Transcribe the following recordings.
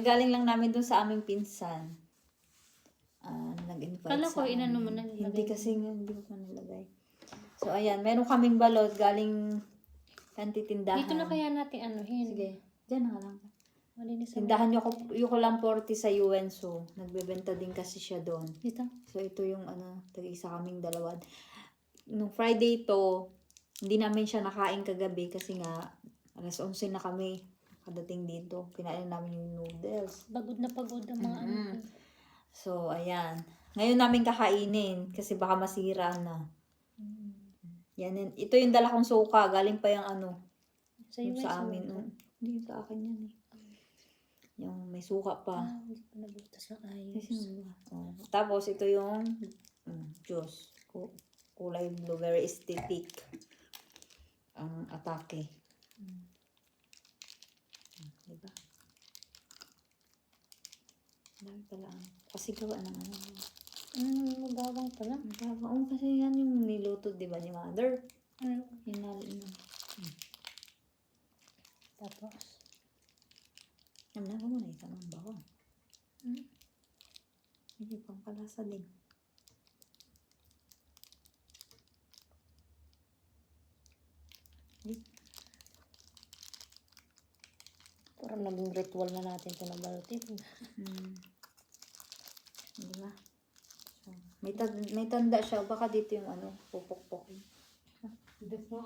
Kagaling lang namin dun sa aming pinsan. Nag-invite Kala ko, sa inano mo amin. na Hindi nilagay kasi hindi ko pa nilagay. So, ayan. Meron kaming balot galing kantitindahan. Dito na kaya natin anuhin. Sige. Diyan na lang. Malinis Tindahan yung lang 40 sa UNSO. Nagbebenta din kasi siya doon. Dito. So, ito yung tag-isa kaming dalawa. Nung Friday to, hindi namin siya nakain kagabi kasi nga, alas 11 na kami kadating dito. Kinain namin yung noodles. Pagod na pagod ang mga ano. So, ayan. Ngayon namin kakainin kasi baka masira na. Yan, ito yung dala kong suka. Galing pa yung yung sa amin. Hindi sa akin yan eh. Yung may suka pa. Hindi pa nabutas ng ayos. Tapos, ito yung juice. Kulay blue. Very aesthetic. Ang atake. Diba? Dami pala. Kasi gawa ng Magabang pala. magabang. Kasi yan yung niluto, diba, ni mother? Tapos? Namnaga mo na isang ang bawang. Hindi pang kalasa din. Parang naging ritual na natin ito ng balutin. Diba? So, may tanda siya. Baka dito yung pupok-pok. Dito mo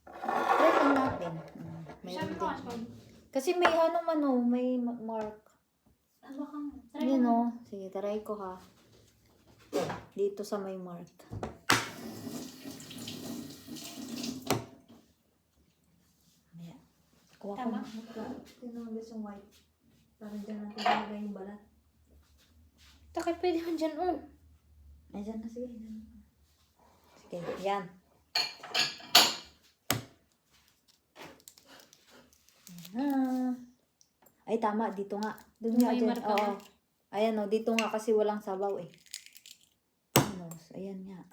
Try lang natin. Mayroon din. Kasi may may mark. Yun o. Sige, try ko ha. Dito sa may mark. Ayan. Kuha ko. Tama? Tinanggis yung white. Parang dyan natin nilagay yung balat. Takay pwede man dyan, Ay, dyan na. Sige. Sige, yan. Ay, tama. Dito nga. Doon nga dyan. Oo. Ayan o. Dito nga kasi walang sabaw eh. Ayan nga.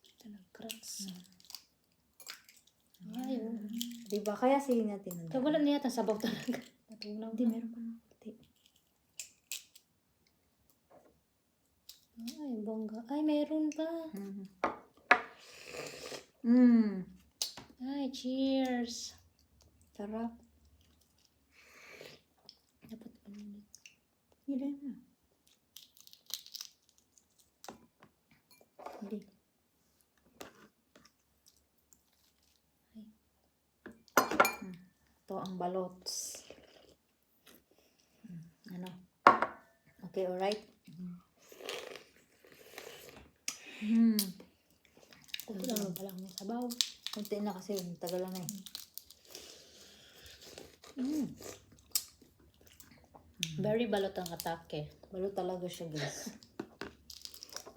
Ito nag-cracks. Ayun. Diba? Kaya sige natin. Kaya wala na yata sabaw talaga. Natunaw. Hindi, meron pa na. Ay, bongga. Ay, meron pa. Ay, cheers. Sarap. Dapat ulit. Hindi na. Hindi. Ay. Ito ang balots. Okay, alright? Kunti lang ba lang ng sabaw? Kunti na kasi tagal na eh. Very balot ang atake. Balot talaga siya, guys.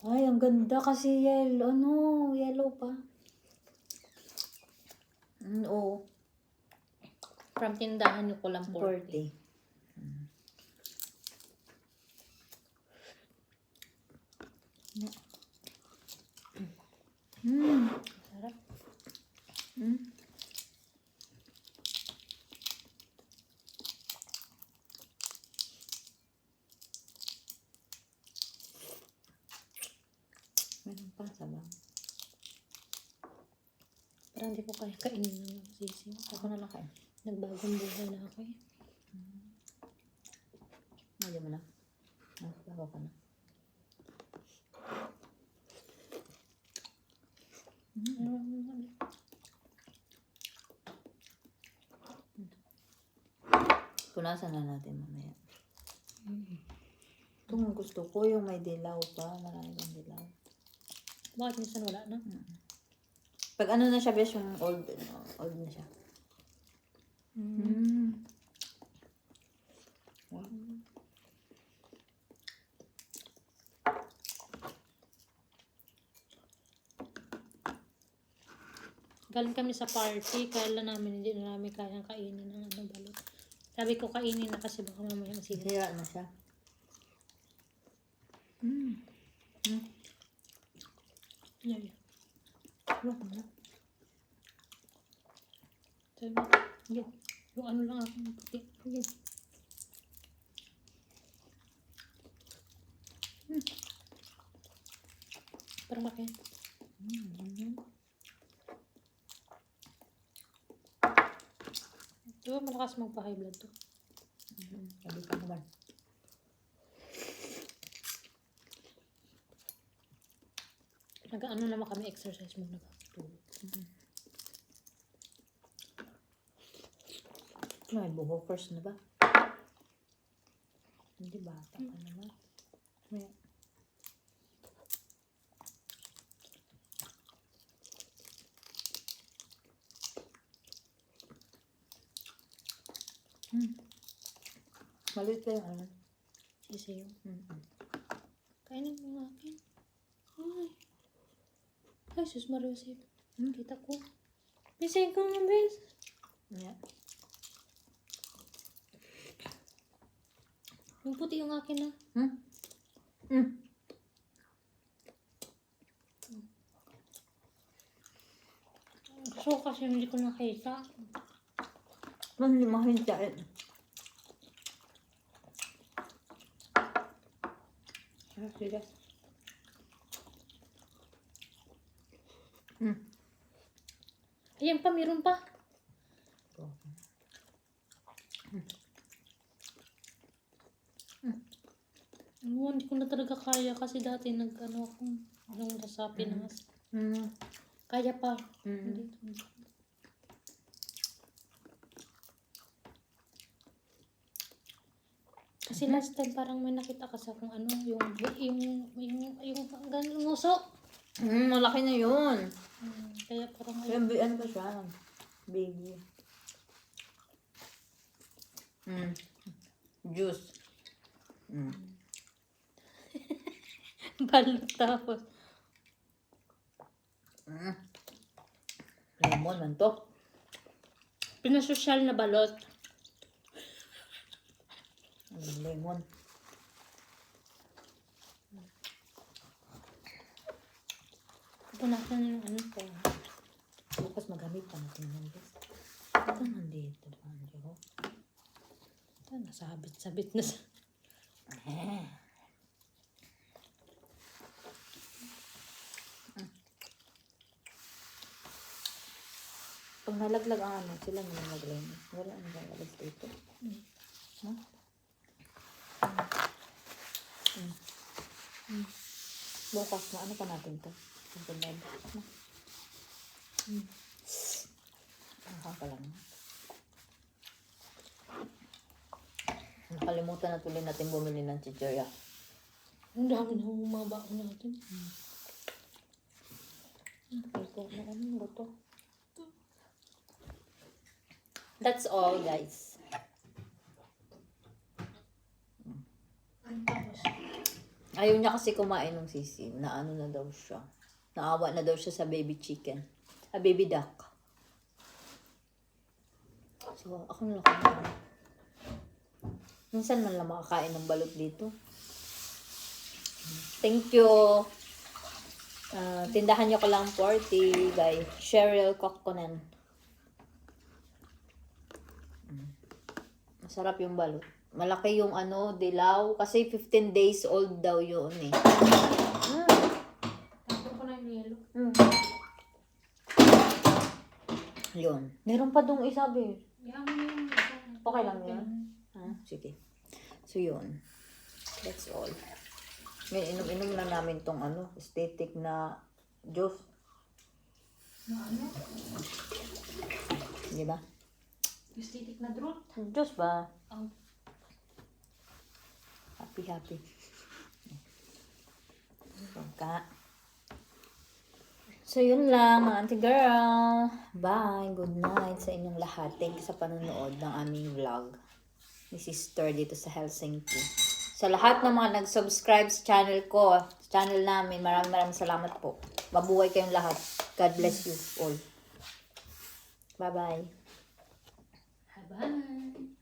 Ay, ang ganda kasi yellow. Yellow pa. Oo. From tindahan yung kulang 40. 40. Sarap. Meron pa sabaw. Parang hindi ko kaya kainin ng sisi. Ako na lang kain. Nagbagong buhay na ako eh. Nagyan mo na. Bago ka na. Punasan na natin mamaya. Itong gusto ko yung may dilaw pa. Marami ng dilaw. Bakit minsan wala na? Pag na siya, bes, yung old na siya. Wow. Galing kami sa party, kaya namin hindi na namin kayang kainin ng balot. Sabi ko kainin na kasi baka mamaya masira. Sira na siya. Yeah. Wala na. Sabi mo, yung ano lang ako ng puti. Parang bakit? Diba malakas magpa-high blood to? Sabi ko naman. Nag-ano naman kami exercise muna ba? May buhokers na ba? Hindi bata ka naman. May. Maliit pa yung ano. Sisiyo. Kainin mo nga akin. Ay. Ay, sus Mariusip. Kita ko. Bisayin ko nga, bis. Yeah. Yung puti yung akin na. So, kasi hindi ko nakita. Hindi mahintayin. Sige. Ayan pa, meron pa. Hindi ko na talaga kaya kasi dati nag-ano ako nung nasa Pinas. Kaya pa. Hindi. Kasi last time parang may nakita kasi akong ano, yung ganun nguso. Malaki na yun. Kaya parang Ano ba siya? Baby. Juice. balot tapos. Lemon man to. Pinasosyal na balot. Lemon. Punasan yung ano ko. Bukas magamit pa natin yung guys. Ito nandito. Diba? Ito, nasabit-sabit na sa... Pag nalaglag ang ano, sila naman nag-lemon. Wala ang nalaglag dito. Bukas na ano pa natin to? Nakaka lang. Nakalimutan na tuloy natin bumili ng chichirya. Ang dami na humaba ko natin. Ito, ano ba to? That's all, guys. Ayaw niya kasi kumain ng sisi. Na ano na daw siya. Naawa na daw siya sa baby chicken. Sa baby duck. So, ako na lang kumain. Minsan man lang makakain ng balot dito. Thank you. Tindahan niyo ko lang 40 by Cheryl Kokkonen. Masarap yung balot. Malaki yung ano, dilaw. Kasi 15 days old daw yun eh. Tapos ko na yung yelo. Yun. Meron pa dong isa, be. Yan yung isa. Okay lang yun? Sige. So, yun. That's all. May inom-inom na namin tong ano, aesthetic na juice. Na ano? Di ba? Aesthetic na drone. Juice ba? Oh. Happy. Pagka. So, yun lang, mga auntie girl. Bye. Good night sa inyong lahat. Thank you sa panonood ng aming vlog ni Sister dito sa Helsinki. Sa lahat ng mga nag-subscribe sa channel ko, sa channel namin, maraming salamat po. Mabuhay kayong lahat. God bless you all. Bye-bye. Bye-bye.